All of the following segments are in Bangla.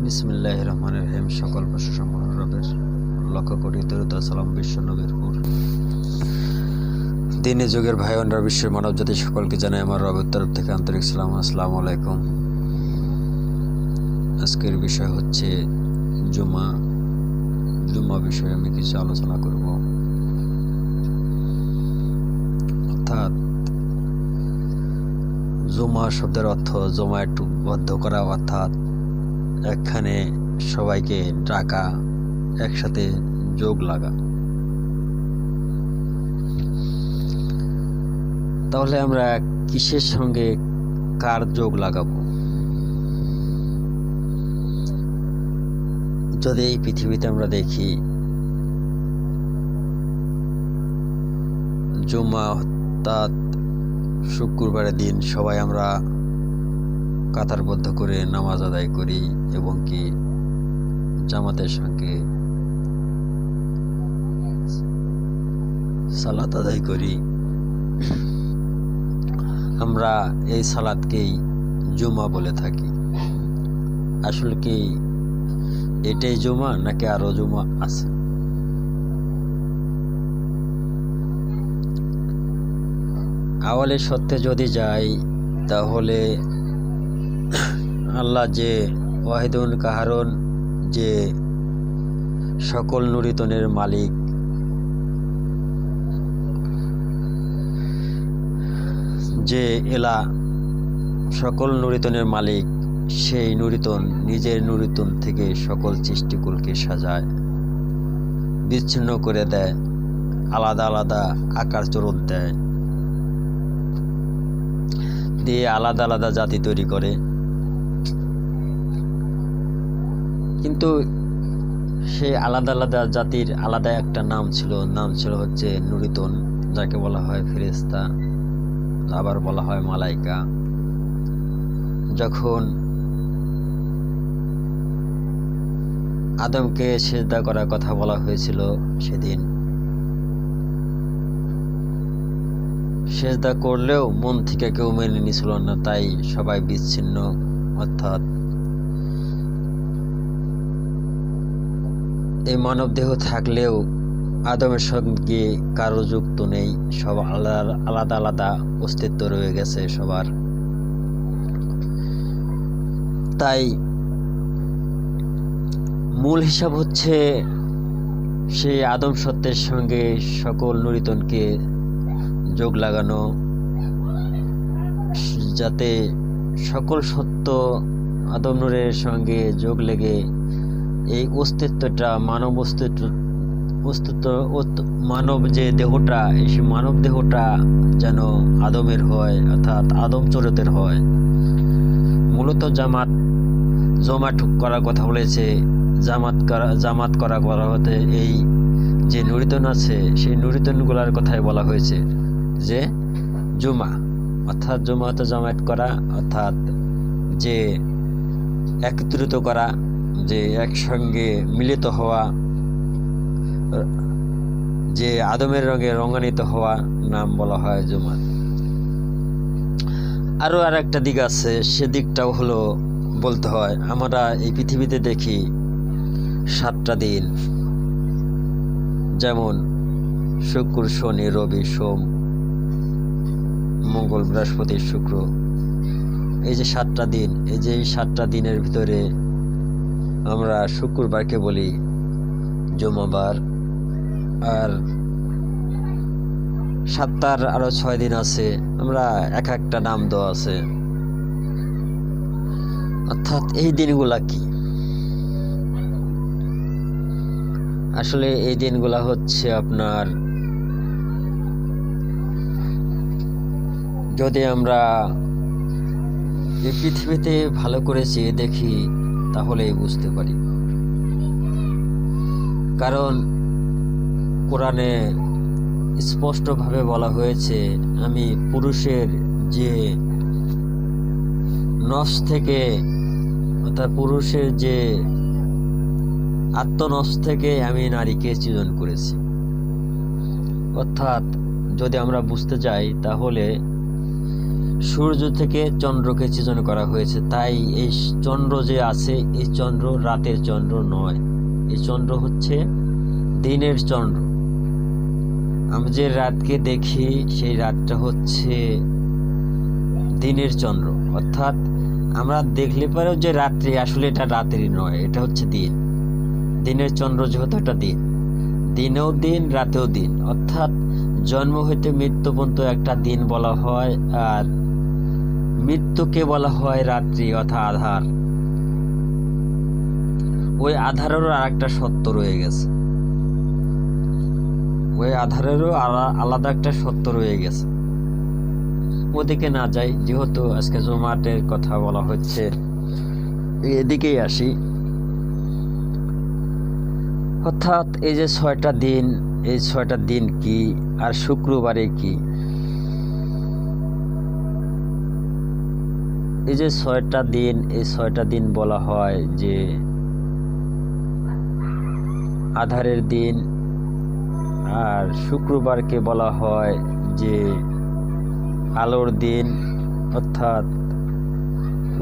বিসমিল্লাহির রহমানির রহিম। সকল প্রশংসা মহান রবের, লক্ষ কোটি দরুদ ও সালাম বিশ্ব নবীর উপর। দিনে যুগের ভাই বোনরা, বিশ্বের মানব জাতি সকলকে জানাই আমার রবের তরফ থেকে আন্তরিক সালাম। আসসালামু আলাইকুম। আজকের বিষয় হচ্ছে জুমা। জুমা বিষয়ে আমি কিছু আলোচনা করব। অর্থাৎ জুমা শব্দের অর্থ জমা একটু বদ্ধ করা, অর্থাৎ একখানে সবাইকে ডাকা, একসাথে যোগ লাগা। তাহলে আমরা কিসের সঙ্গে কার যোগ লাগাবো? যদি এই পৃথিবীতে আমরা দেখি, জুমা অর্থাৎ শুক্রবারের দিন সবাই আমরা কাতারবদ্ধ করে নামাজ আদায় করি এবং কি জামাতের সঙ্গে সালাত আদায় করি। আমরা এই সালাতকেই জুমা বলে থাকি। আসলে কি এটাই জুমা নাকি আরো জুমা আছে? আওয়ালের সত্যে যদি যাই, তাহলে আল্লাহ যে ওয়াহিদুন কাহারুন, যে সকল নুরিতনের মালিক, যে এলা সকল নুরিতনের মালিক, সেই নুরিতন নিজের নুরিতন থেকে সকল সৃষ্টিকুলকে সাজায়, বিচ্ছিন্ন করে দেয়, আলাদা আলাদা আকার চরণ দেয়, দিয়ে আলাদা আলাদা জাতি তৈরি করে। কিন্তু সেই আলাদা আলাদা জাতির আলাদা একটা নাম ছিল হচ্ছে নুরিতন, যাকে বলা হয় ফেরেশতা, আবার বলা হয় মালাইকা। যখন আদমকে সিজদা করার কথা বলা হয়েছিল, সেদিন সিজদা করলেও মন থেকে কেউ মেনে নিছিল না, তাই সবাই বিচ্ছিন্ন। অর্থাৎ এই মানব দেহ থাকলেও আদমের সঙ্গে কারো যুক্ত নেই, সব আলাদা আলাদা অস্তিত্ব রয়ে গেছে সবার। তাই মূল হিসাব হচ্ছে সেই আদম সত্যের সঙ্গে সকল নুরিতনকে যোগ লাগানো, যাতে সকল সত্য আদম নূরের সঙ্গে যোগ লেগে এই অস্তিত্বটা, মানব যে দেহটা, এই মানব দেহটা যেন আদমের হয়, অর্থাৎ আদম চরিত্রের হয়। মূলত জমাট করার কথা বলেছে, জামাত করা হতে এই যে নুরিতন আছে, সেই নুরিতনগুলার কথাই বলা হয়েছে যে জুমা। অর্থাৎ জুমাতে জামাত করা, অর্থাৎ যে একত্রিত করা, যে একসঙ্গে মিলিত হওয়া, যে আদমের রঙে রঙান্বিত হওয়া, নাম বলা হয় জুমাত। আরো আর একটা দিক আছে, সেদিকটাও হলো বলতে হয়, আমরা এই পৃথিবীতে দেখি 7টা দিন, যেমন শুক্র, শনি, রবি, সোম, মঙ্গল, বৃহস্পতি, শুক্র। এই যে 7টা দিন, এই যে 7টা দিনের ভিতরে আমরা শুক্রবারকে বলি জুমাবার। আর সপ্তাহের আরো 6 দিন আছে, আমরা এক একটা নাম দেওয়া আছে। অর্থাৎ এই দিনগুলা কি? আসলে এই দিনগুলা হচ্ছে আপনার, যদি আমরা এই পৃথিবীতে ভালো করে চেয়ে দেখি, তাহলেই বুঝতে পারি। কারণ কোরআনে স্পষ্টভাবে বলা হয়েছে, আমি পুরুষের যে নফস থেকে, অর্থাৎ পুরুষের যে আত্মনফস থেকে আমি নারীকে সৃজন করেছি। অর্থাৎ যদি আমরা বুঝতে যাই, তাহলে সূর্য থেকে চন্দ্রকে সৃজন করা হয়েছে। তাই এই চন্দ্র যে আছে, এই চন্দ্র রাতের চন্দ্র নয়, এই চন্দ্র হচ্ছে দিনের চন্দ্র। আমি যে রাতকে দেখি সেই রাতটা হচ্ছে দিনের চন্দ্র, অর্থাৎ আমরা দেখলে পারো যে রাত্রি, আসলে এটা রাত্রি নয়, এটা হচ্ছে দিন। দিনের চন্দ্র যেহেতু এটা দিন, দিনেও দিন রাতেও দিন, অর্থাৎ জন্ম হইতে মৃত্যু পর্যন্ত একটা দিন বলা হয়, আর মৃত্যুকে বলা হয় রাত্রি অর্থাৎ আধার। ওই আধারেরও আর একটা সত্য রয়ে গেছে, ওই আধারেরও আলাদা একটা সত্য রয়ে গেছে। ওদিকে না যাই, যেহেতু আজকে জুমাতের কথা বলা হচ্ছে, এদিকেই আসি। অর্থাৎ এই যে 6টা দিন, এই 6টা দিন কি, আর শুক্রবারে কি? এই যে 6টা দিন, এই 6টা দিন বলা হয় যে আধারের দিন, আর শুক্রবারকে বলা হয় যে আলোর দিন, অর্থাৎ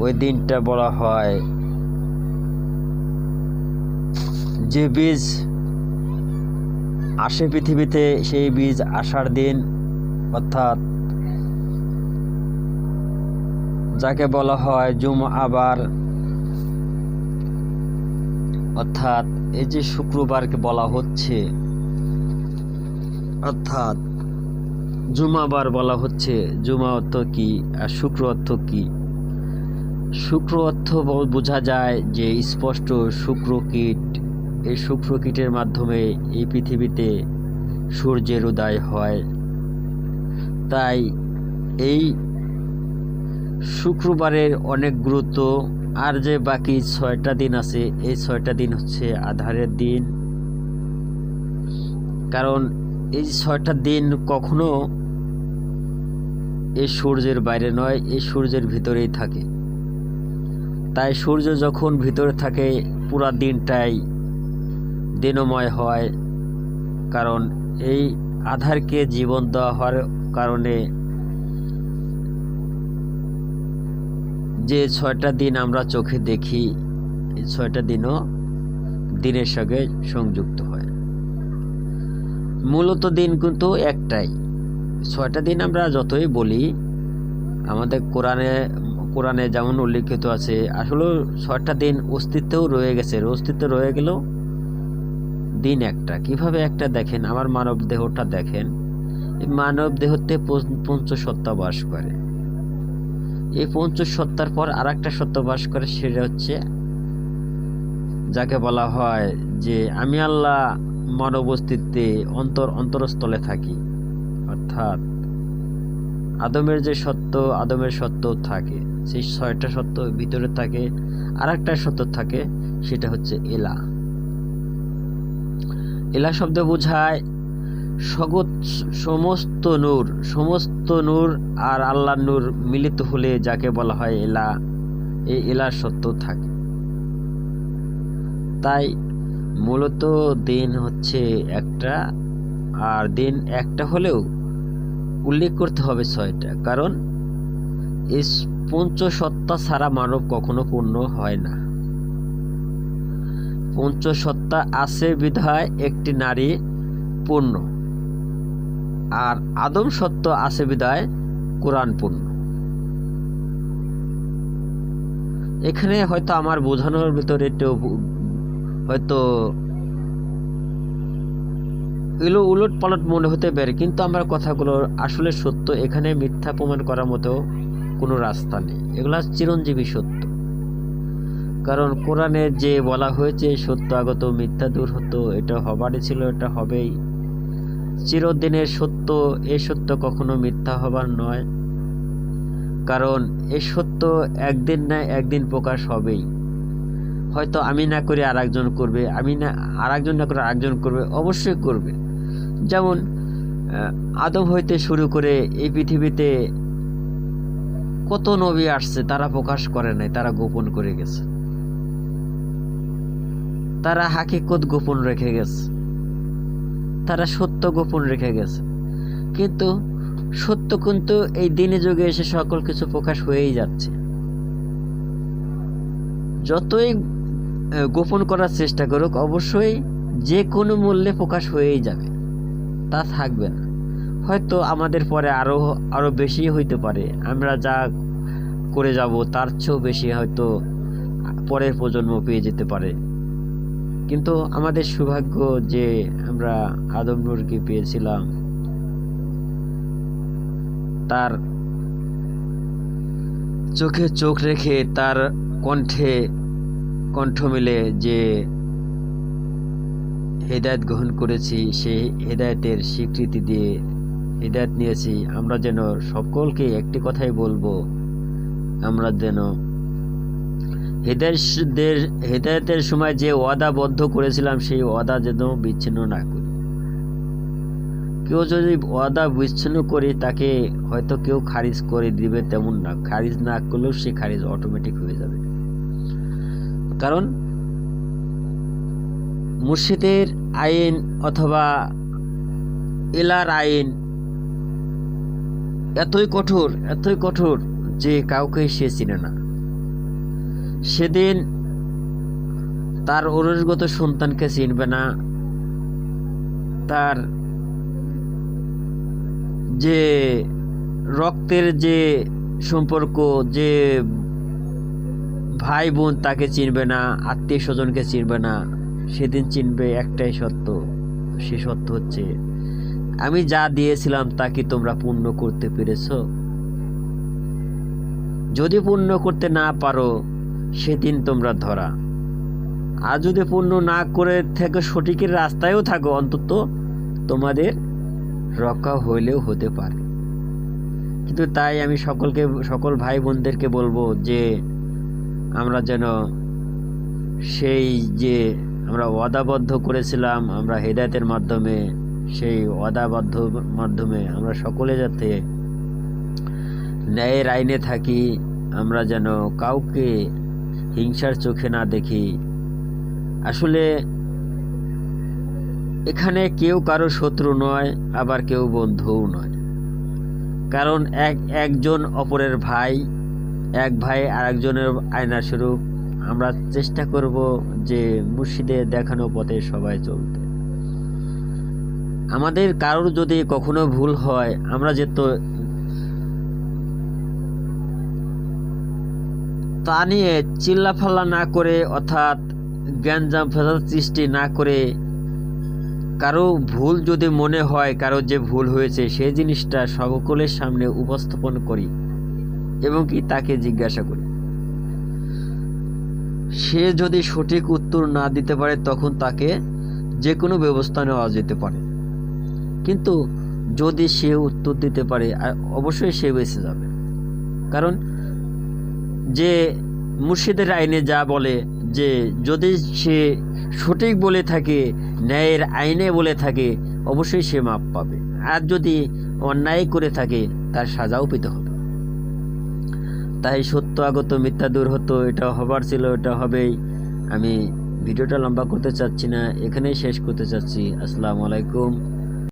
ওই দিনটা বলা হয় যে বীজ আসে পৃথিবীতে, সেই বীজ আসার দিন, অর্থাৎ যাকে বলা হয় জুমআবার। অর্থাৎ এই যে শুক্রবারকে বলা হচ্ছে, অর্থাৎ জুমাবার বলা হচ্ছে, জুমা অর্থ কি আর শুক্র অর্থ কি? শুক্র অর্থ বোঝা যায় যে স্পষ্ট শুক্রকীট, এই শুক্রকীটের মাধ্যমে এই পৃথিবীতে সূর্যের উদয় হয়। তাই এই শুক্রবারের অনেক গুরুত্ব। আর যে বাকি 6টা দিন আছে, এই 6টা দিন হচ্ছে আধারের দিন, কারণ এই 6টা দিন কখনো এই সূর্যের বাইরে নয়, এই সূর্যের ভিতরেই থাকে। তাই সূর্য যখন ভিতরে থাকে, পুরা দিনটাই দিনময় হয়, কারণ এই আধারকে জীবন দেওয়া হওয়ার কারণে যে 6টা দিন আমরা চোখে দেখি, এই 6টা দিনও দিনের সঙ্গে সংযুক্ত হয়। মূলত দিন কিন্তু একটাই। 6টা দিন আমরা যতই বলি, আমাদের কোরআনে যেমন উল্লেখিত আছে, আসলে 6টা দিন অস্তিত্বেও রয়ে গেছে, অস্তিত্ব রয়ে গেলেও দিন একটা। কিভাবে একটা দেখেন, আমার মানব দেহটা দেখেন, এই মানব দেহতে পঞ্চসত্তা বাস করে। এই পঞ্চসত্তার পর আর একটা সত্তা বাস করে, সেটা হচ্ছে যাকে বলা হয় যে আমি আল্লাহ মানব অস্তিত্বে অন্তরস্থলে থাকি, অর্থাৎ আদমের যে সত্য, আদমের সত্য থাকে, সেই 6টা সত্য ভিতরে থাকে। আর একটা সত্য থাকে, সেটা হচ্ছে এলা। এলা শব্দ বোঝায় সমস্ত নূর আর আল্লাহর নূর মিলিত হলে যাকে বলা হয় এলা, এই এলার সত্য থাকে। তাই মূলত দিন হচ্ছে একটা, আর দিন একটা হলেও উল্লেখ করতে হবে 6টা, কারণ এই পঞ্চসত্তা ছাড়া মানব কখনো পূর্ণ হয় না। পঞ্চসত্তা আছে বিধায় একটি নারী পূর্ণ, আর আদম সত্য আছে বিধায় কোরআন পূর্ণ। এখানে হয়তো আমার বোঝানোর ভিতরে একটু হয়তো এগুলো উলট পালট মনে হতে পারে, কিন্তু আমার কথাগুলো আসলে সত্য। এখানে মিথ্যা প্রমাণ করার মতো কোনো রাস্তা নেই, এগুলা চিরঞ্জীবী সত্য। কারণ কোরআনে যে বলা হয়েছে সত্য আগত মিথ্যা দূর হতো, এটা হবারই ছিল, এটা হবেই, চিরদিনের সত্য। এই সত্য কখনো মিথ্যা হবার নয়, কারণ এই সত্য একদিন না একদিন প্রকাশ হবেই। হয়তো আমি না করে আর একজন করবে, আমি না আর একজন না করে আরেকজন করবে, অবশ্যই করবে। যেমন আদম হইতে শুরু করে এই পৃথিবীতে কত নবী আসছে, তারা প্রকাশ করে নাই, তারা গোপন করে গেছে, তারা হাকিকত গোপন রেখে গেছে, তারা সত্য গোপন রেখে গেছে। কিন্তু সত্য কিন্তু এই দিনে যুগে এসে সকল কিছু প্রকাশ হয়েই যাচ্ছে। যতই গোপন করার চেষ্টা করুক, অবশ্যই যে কোনো মূল্যে প্রকাশ হয়েই যাবে, তা থাকবে না। হয়তো আমাদের পরে আরও বেশি হইতে পারে, আমরা যা করে যাব তার চেয়েও বেশি হয়তো পরের প্রজন্ম পেয়ে যেতে পারে। কিন্তু আমাদের সৌভাগ্য যে আমরা আদম নূরকে পেয়েছিলাম, তার চোখে চোখ রেখে তার কণ্ঠে কণ্ঠ মিলে যে হেদায়েত গ্রহণ করেছি, সেই হেদায়েতের স্বীকৃতি দিয়ে হেদায়েত নিয়েছি। আমরা যেন সকলকে একটি কথাই বলবো, আমরা যেন হেদায়েতের সময় যে ওয়াদাবদ্ধ করেছিলাম সেই ওয়াদা যেন বিচ্ছিন্ন না করি। কেউ যদি ওয়াদা বিচ্ছিন্ন করি, তাকে হয়তো কেউ খারিজ করে দিবে তেমন না, খারিজ না করলেও সে খারিজ অটোমেটিক হয়ে যাবে। কারণ মুর্শিদের আইন অথবা এলার আইন এতই কঠোর যে কাউকে সে চিনে না। সেদিন তার ঔরসগত সন্তানকে চিনবে না, তার যে রক্তের যে সম্পর্ক, যে ভাই বোন তাকে চিনবে না, আত্মীয় স্বজনকে চিনবে না। সেদিন চিনবে একটাই সত্য, সে সত্য হচ্ছে আমি যা দিয়েছিলাম তা কি তোমরা পূর্ণ করতে পেরেছ? যদি পূর্ণ করতে না পারো, সেদিন তোমরা ধরা। আর যদি পূর্ণ না করে থেকে সঠিকের রাস্তায়ও থাকো, অন্তত তোমাদের রক্ষা হইলেও হতে পারে। কিন্তু তাই আমি সকল ভাই বোনদেরকে বলবো যে আমরা যেন সেই যে আমরা ওয়াদাবদ্ধ করেছিলাম, আমরা হেদায়েতের মাধ্যমে, সেই ওয়াদাবদ্ধ মাধ্যমে আমরা সকলে যাতে ন্যায়ের আইনে থাকি, আমরা যেন কাউকে হিংসার চোখে না দেখি। আসলে এখানে কেউ কারো শত্রু নয়, আবার কেউ বন্ধুও নয়। কারণ একজন অপরের ভাই, এক ভাই আরেকজনের আয়না স্বরূপ। আমরা চেষ্টা করব যে মুর্শিদের দেখানো পথে সবাই চলতে। আমাদের কারোর যদি কখনো ভুল হয়, আমরা তা নিয়ে চিল্লাফাল্লা না করে, অর্থাৎ গ্যাঞ্জাম ফেসাদ সৃষ্টি না করে, কারো ভুল যদি মনে হয়, কারো যে ভুল হয়েছে সেই জিনিসটা সকলের সামনে উপস্থাপন করি এবং কি তাকে জিজ্ঞাসা করি। সে যদি সঠিক উত্তর না দিতে পারে, তখন তাকে যে কোনো ব্যবস্থা নেওয়া যেতে পারে। কিন্তু যদি সে উত্তর দিতে পারে, অবশ্যই সে বেঁচে যাবে। কারণ যে মুর্শিদের আইনে যা বলে যে যদি সে সঠিক বলে থাকে, ন্যায়ের আইনে বলে থাকে, অবশ্যই সে মাপ পাবে। আর যদি অন্যায় করে থাকে, তার সাজাও পেতে হবে। তাই সত্য আগত মিথ্যা দূর হতো, এটা হবার ছিল, এটা হবেই। আমি ভিডিওটা লম্বা করতে চাচ্ছি না, এখানেই শেষ করতে চাচ্ছি। আসসালামু আলাইকুম।